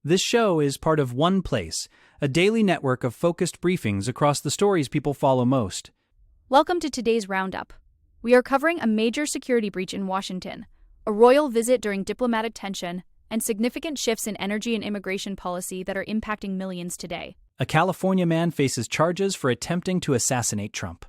This show is part of OnePlace, a daily network of focused briefings across the stories people follow most. Welcome to today's roundup. We are covering a major security breach in Washington, a royal visit during diplomatic tension, and significant shifts in energy and immigration policy that are impacting millions today. A California man faces charges for attempting to assassinate Trump.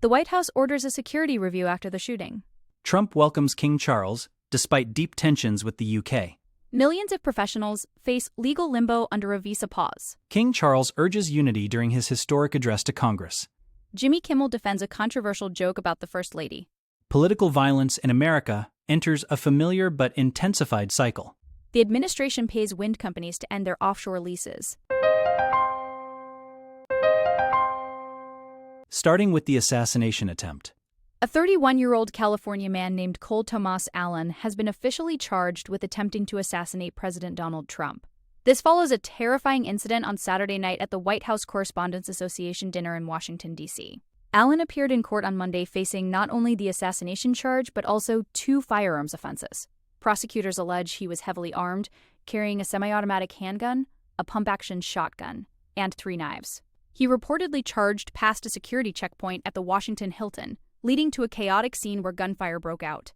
The White House orders a security review after the shooting. Trump welcomes King Charles, despite deep tensions with the UK. Millions of professionals face legal limbo under a visa pause. King Charles urges unity during his historic address to Congress. Jimmy Kimmel defends a controversial joke about the First Lady. Political violence in America enters a familiar but intensified cycle. The administration pays wind companies to end their offshore leases. Starting with the assassination attempt. A 31-year-old California man named Cole Thomas Allen has been officially charged with attempting to assassinate President Donald Trump. This follows a terrifying incident on Saturday night at the White House Correspondents' Association dinner in Washington, D.C. Allen appeared in court on Monday facing not only the assassination charge but also 2 firearms offenses. Prosecutors allege he was heavily armed, carrying a semi-automatic handgun, a pump-action shotgun, and 3 knives. He reportedly charged past a security checkpoint at the Washington Hilton, leading to a chaotic scene where gunfire broke out.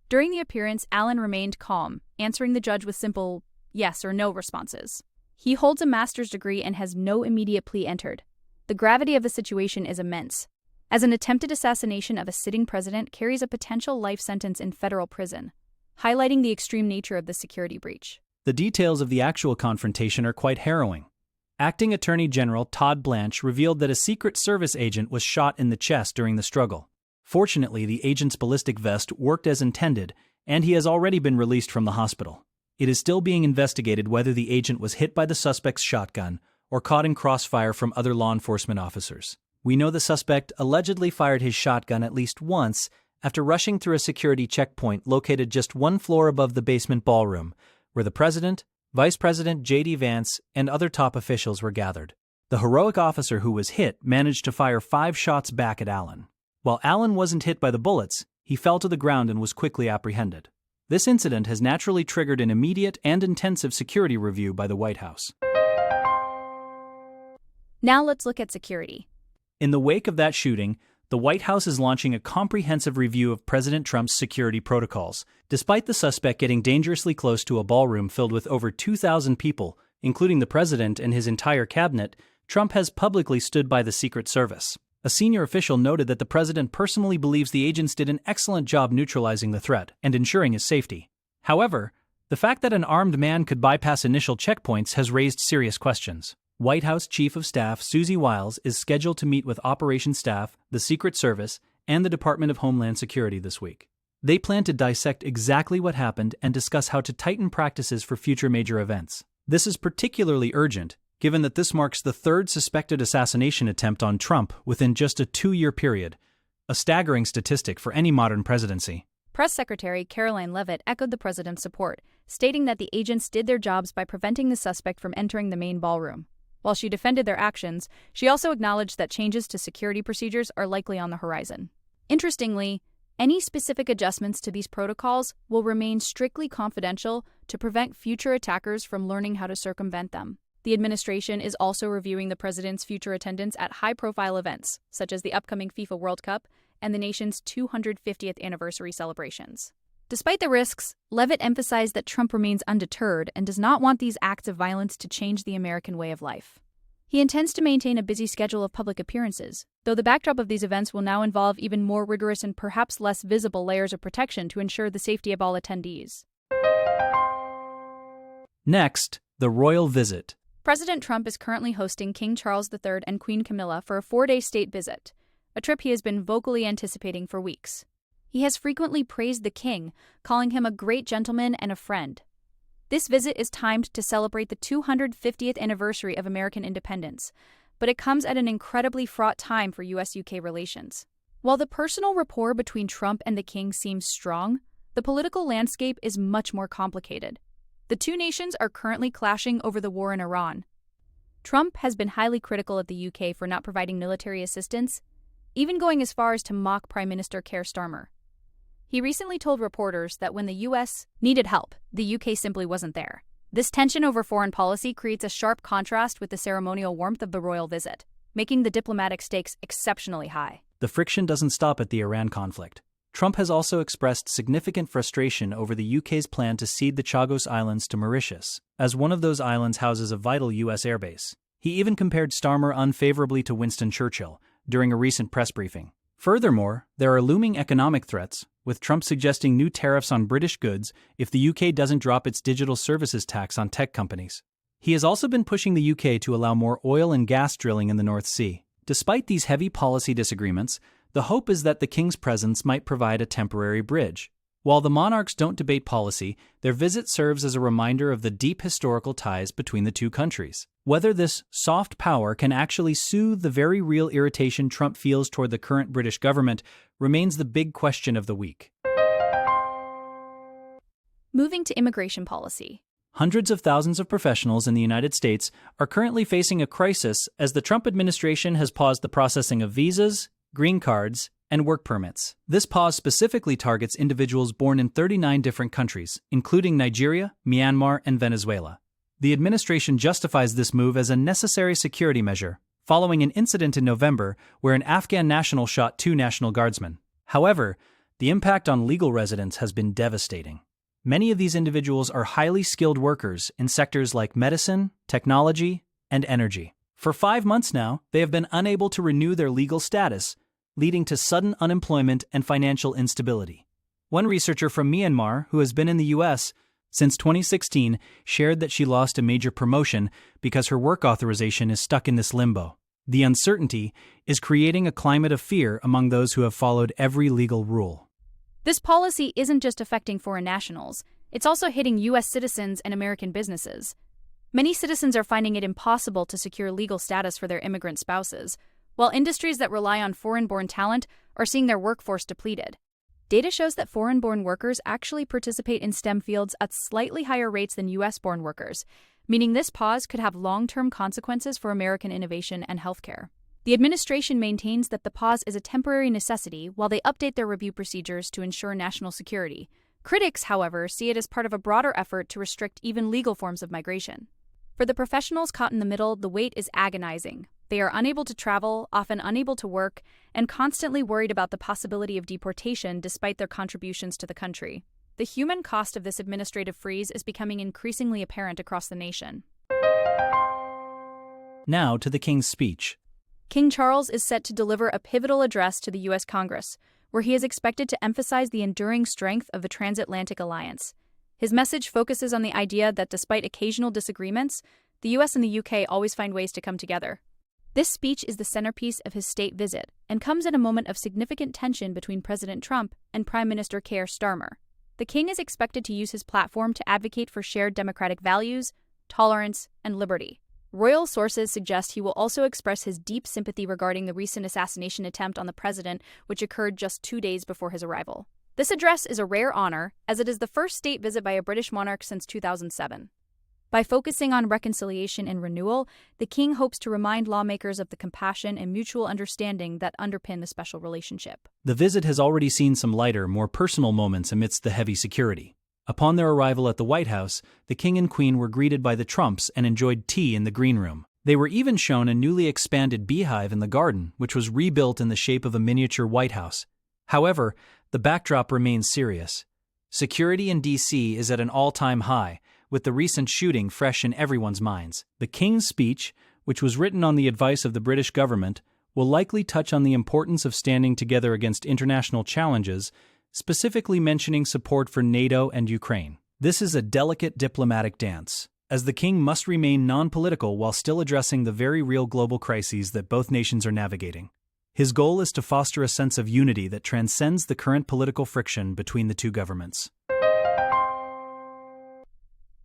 During the appearance, Allen remained calm, answering the judge with simple yes or no responses. He holds a master's degree and has no immediate plea entered. The gravity of the situation is immense, as an attempted assassination of a sitting president carries a potential life sentence in federal prison, highlighting the extreme nature of the security breach. The details of the actual confrontation are quite harrowing. Acting Attorney General Todd Blanche revealed that a Secret Service agent was shot in the chest during the struggle. Fortunately, the agent's ballistic vest worked as intended, and he has already been released from the hospital. It is still being investigated whether the agent was hit by the suspect's shotgun or caught in crossfire from other law enforcement officers. We know the suspect allegedly fired his shotgun at least once after rushing through a security checkpoint located just 1 floor above the basement ballroom, where the president, Vice President J.D. Vance, and other top officials were gathered. The heroic officer who was hit managed to fire 5 shots back at Allen. While Allen wasn't hit by the bullets, he fell to the ground and was quickly apprehended. This incident has naturally triggered an immediate and intensive security review by the White House. Now let's look at security. In the wake of that shooting, the White House is launching a comprehensive review of President Trump's security protocols. Despite the suspect getting dangerously close to a ballroom filled with over 2,000 people, including the president and his entire cabinet, Trump has publicly stood by the Secret Service. A senior official noted that the president personally believes the agents did an excellent job neutralizing the threat and ensuring his safety. However, the fact that an armed man could bypass initial checkpoints has raised serious questions. White House Chief of Staff Susie Wiles is scheduled to meet with operations staff, the Secret Service, and the Department of Homeland Security this week. They plan to dissect exactly what happened and discuss how to tighten practices for future major events. This is particularly urgent, given that this marks the 3rd suspected assassination attempt on Trump within just a 2-year period, a staggering statistic for any modern presidency. Press Secretary Caroline Leavitt echoed the president's support, stating that the agents did their jobs by preventing the suspect from entering the main ballroom. While she defended their actions, she also acknowledged that changes to security procedures are likely on the horizon. Interestingly, any specific adjustments to these protocols will remain strictly confidential to prevent future attackers from learning how to circumvent them. The administration is also reviewing the president's future attendance at high-profile events, such as the upcoming FIFA World Cup and the nation's 250th anniversary celebrations. Despite the risks, Leavitt emphasized that Trump remains undeterred and does not want these acts of violence to change the American way of life. He intends to maintain a busy schedule of public appearances, though the backdrop of these events will now involve even more rigorous and perhaps less visible layers of protection to ensure the safety of all attendees. Next, the royal visit. President Trump is currently hosting King Charles III and Queen Camilla for a 4-day state visit, a trip he has been vocally anticipating for weeks. He has frequently praised the king, calling him a great gentleman and a friend. This visit is timed to celebrate the 250th anniversary of American independence, but it comes at an incredibly fraught time for U.S.-UK relations. While the personal rapport between Trump and the king seems strong, the political landscape is much more complicated. The two nations are currently clashing over the war in Iran. Trump has been highly critical of the UK for not providing military assistance, even going as far as to mock Prime Minister Keir Starmer. He recently told reporters that when the US needed help, the UK simply wasn't there. This tension over foreign policy creates a sharp contrast with the ceremonial warmth of the royal visit, making the diplomatic stakes exceptionally high. The friction doesn't stop at the Iran conflict. Trump has also expressed significant frustration over the UK's plan to cede the Chagos Islands to Mauritius, as one of those islands houses a vital US airbase. He even compared Starmer unfavorably to Winston Churchill during a recent press briefing. Furthermore, there are looming economic threats, with Trump suggesting new tariffs on British goods if the UK doesn't drop its digital services tax on tech companies. He has also been pushing the UK to allow more oil and gas drilling in the North Sea. Despite these heavy policy disagreements, the hope is that the king's presence might provide a temporary bridge. While the monarchs don't debate policy, their visit serves as a reminder of the deep historical ties between the two countries. Whether this soft power can actually soothe the very real irritation Trump feels toward the current British government remains the big question of the week. Moving to immigration policy. Hundreds of thousands of professionals in the United States are currently facing a crisis as the Trump administration has paused the processing of visas, green cards, and work permits. This pause specifically targets individuals born in 39 different countries, including Nigeria, Myanmar, and Venezuela. The administration justifies this move as a necessary security measure, following an incident in November where an Afghan national shot 2 National Guardsmen. However, the impact on legal residents has been devastating. Many of these individuals are highly skilled workers in sectors like medicine, technology, and energy. For 5 months now, they have been unable to renew their legal status, leading to sudden unemployment and financial instability. One researcher from Myanmar, who has been in the U.S. since 2016, shared that she lost a major promotion because her work authorization is stuck in this limbo. The uncertainty is creating a climate of fear among those who have followed every legal rule. This policy isn't just affecting foreign nationals, it's also hitting U.S. citizens and American businesses. Many citizens are finding it impossible to secure legal status for their immigrant spouses, while industries that rely on foreign-born talent are seeing their workforce depleted. Data shows that foreign-born workers actually participate in STEM fields at slightly higher rates than U.S.-born workers, meaning this pause could have long-term consequences for American innovation and healthcare. The administration maintains that the pause is a temporary necessity while they update their review procedures to ensure national security. Critics, however, see it as part of a broader effort to restrict even legal forms of migration. For the professionals caught in the middle, the wait is agonizing. They are unable to travel, often unable to work, and constantly worried about the possibility of deportation despite their contributions to the country. The human cost of this administrative freeze is becoming increasingly apparent across the nation. Now to the King's speech. King Charles is set to deliver a pivotal address to the U.S. Congress, where he is expected to emphasize the enduring strength of the transatlantic alliance. His message focuses on the idea that despite occasional disagreements, the U.S. and the U.K. always find ways to come together. This speech is the centerpiece of his state visit and comes at a moment of significant tension between President Trump and Prime Minister Keir Starmer. The king is expected to use his platform to advocate for shared democratic values, tolerance, and liberty. Royal sources suggest he will also express his deep sympathy regarding the recent assassination attempt on the president, which occurred just 2 days before his arrival. This address is a rare honor, as it is the first state visit by a British monarch since 2007. By focusing on reconciliation and renewal, the king hopes to remind lawmakers of the compassion and mutual understanding that underpin the special relationship. The visit has already seen some lighter, more personal moments amidst the heavy security. Upon their arrival at the White House, the king and queen were greeted by the Trumps and enjoyed tea in the green room. They were even shown a newly expanded beehive in the garden, which was rebuilt in the shape of a miniature White House. However, the backdrop remains serious. Security in D.C. is at an all-time high, with the recent shooting fresh in everyone's minds. The King's speech, which was written on the advice of the British government, will likely touch on the importance of standing together against international challenges, specifically mentioning support for NATO and Ukraine. This is a delicate diplomatic dance, as the king must remain non-political while still addressing the very real global crises that both nations are navigating. His goal is to foster a sense of unity that transcends the current political friction between the two governments.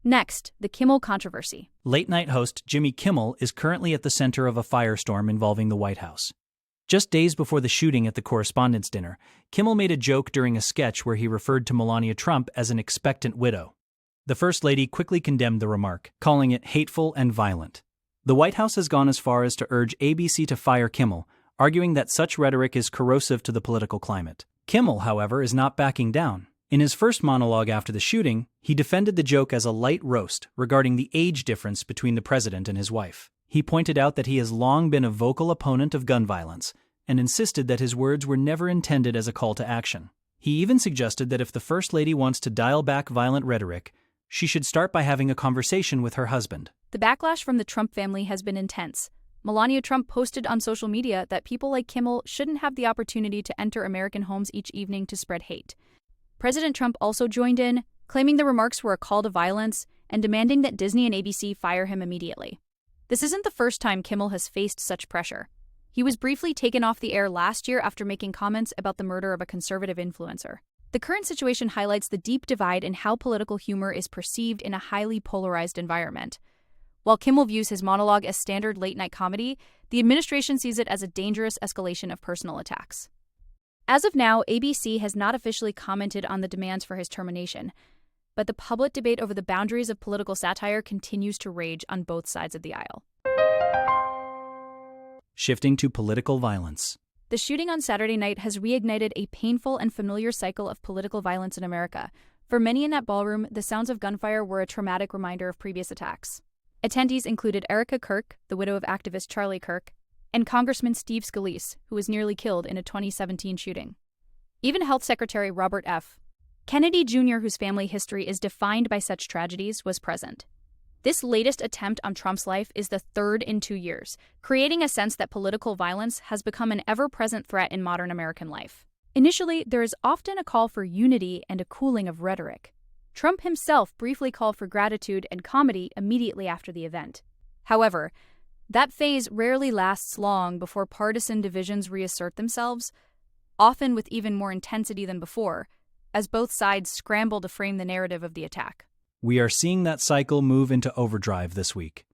Next, the Kimmel controversy. Late-night host Jimmy Kimmel is currently at the center of a firestorm involving the White House. Just days before the shooting at the Correspondents' Dinner, Kimmel made a joke during a sketch where he referred to Melania Trump as an expectant widow. The First Lady quickly condemned the remark, calling it hateful and violent. The White House has gone as far as to urge ABC to fire Kimmel, arguing that such rhetoric is corrosive to the political climate. Kimmel, however, is not backing down. In his first monologue after the shooting, he defended the joke as a light roast regarding the age difference between the president and his wife. He pointed out that he has long been a vocal opponent of gun violence and insisted that his words were never intended as a call to action. He even suggested that if the First Lady wants to dial back violent rhetoric, she should start by having a conversation with her husband. The backlash from the Trump family has been intense. Melania Trump posted on social media that people like Kimmel shouldn't have the opportunity to enter American homes each evening to spread hate. President Trump also joined in, claiming the remarks were a call to violence and demanding that Disney and ABC fire him immediately. This isn't the first time Kimmel has faced such pressure. He was briefly taken off the air last year after making comments about the murder of a conservative influencer. The current situation highlights the deep divide in how political humor is perceived in a highly polarized environment. While Kimmel views his monologue as standard late-night comedy, the administration sees it as a dangerous escalation of personal attacks. As of now, ABC has not officially commented on the demands for his termination, but the public debate over the boundaries of political satire continues to rage on both sides of the aisle. Shifting to political violence. The shooting on Saturday night has reignited a painful and familiar cycle of political violence in America. For many in that ballroom, the sounds of gunfire were a traumatic reminder of previous attacks. Attendees included Erica Kirk, the widow of activist Charlie Kirk, and Congressman Steve Scalise, who was nearly killed in a 2017 shooting. Even Health Secretary Robert F. Kennedy Jr., whose family history is defined by such tragedies, was present. This latest attempt on Trump's life is the third in 2 years, creating a sense that political violence has become an ever-present threat in modern American life. Initially, there is often a call for unity and a cooling of rhetoric. Trump himself briefly called for gratitude and comedy immediately after the event. However, that phase rarely lasts long before partisan divisions reassert themselves, often with even more intensity than before, as both sides scramble to frame the narrative of the attack. We are seeing that cycle move into overdrive this week.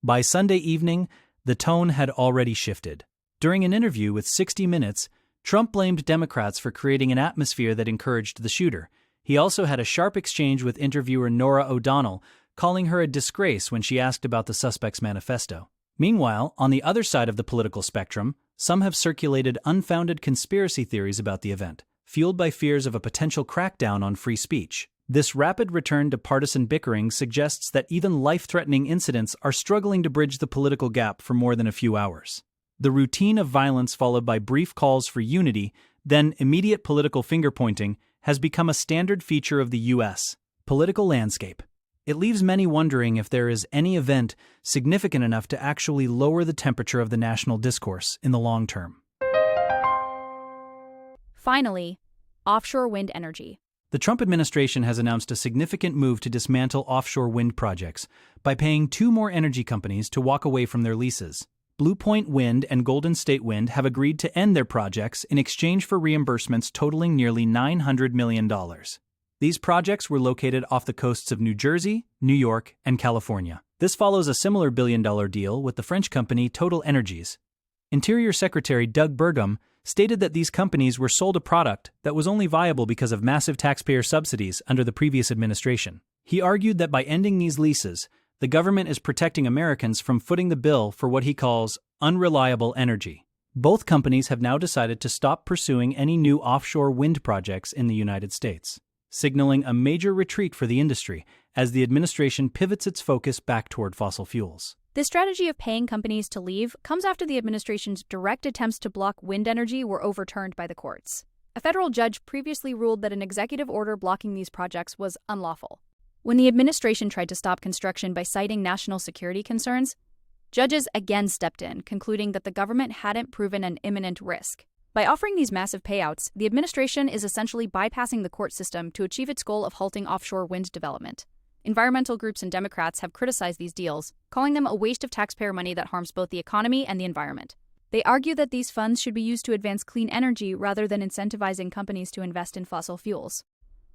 By Sunday evening, the tone had already shifted. During an interview with 60 Minutes, Trump blamed Democrats for creating an atmosphere that encouraged the shooter. He also had a sharp exchange with interviewer Norah O'Donnell, calling her a disgrace when she asked about the suspect's manifesto. Meanwhile, on the other side of the political spectrum, some have circulated unfounded conspiracy theories about the event, fueled by fears of a potential crackdown on free speech. This rapid return to partisan bickering suggests that even life-threatening incidents are struggling to bridge the political gap for more than a few hours. The routine of violence followed by brief calls for unity, then immediate political finger-pointing, has become a standard feature of the U.S. political landscape. It leaves many wondering if there is any event significant enough to actually lower the temperature of the national discourse in the long term. Finally, offshore wind energy. The Trump administration has announced a significant move to dismantle offshore wind projects by paying 2 more energy companies to walk away from their leases. Blue Point Wind and Golden State Wind have agreed to end their projects in exchange for reimbursements totaling nearly $900 million. These projects were located off the coasts of New Jersey, New York, and California. This follows a similar billion-dollar deal with the French company Total Energies. Interior Secretary Doug Burgum stated that these companies were sold a product that was only viable because of massive taxpayer subsidies under the previous administration. He argued that by ending these leases, the government is protecting Americans from footing the bill for what he calls unreliable energy. Both companies have now decided to stop pursuing any new offshore wind projects in the United States, signaling a major retreat for the industry as the administration pivots its focus back toward fossil fuels. This strategy of paying companies to leave comes after the administration's direct attempts to block wind energy were overturned by the courts. A federal judge previously ruled that an executive order blocking these projects was unlawful. When the administration tried to stop construction by citing national security concerns, judges again stepped in, concluding that the government hadn't proven an imminent risk. By offering these massive payouts, the administration is essentially bypassing the court system to achieve its goal of halting offshore wind development. Environmental groups and Democrats have criticized these deals, calling them a waste of taxpayer money that harms both the economy and the environment. They argue that these funds should be used to advance clean energy rather than incentivizing companies to invest in fossil fuels.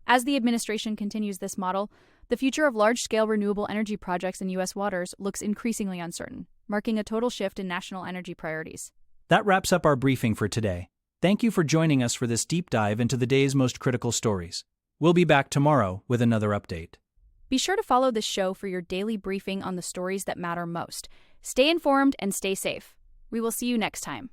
As the administration continues this model, the future of large-scale renewable energy projects in U.S. waters looks increasingly uncertain, marking a total shift in national energy priorities. That wraps up our briefing for today. Thank you for joining us for this deep dive into the day's most critical stories. We'll be back tomorrow with another update. Be sure to follow this show for your daily briefing on the stories that matter most. Stay informed and stay safe. We will see you next time.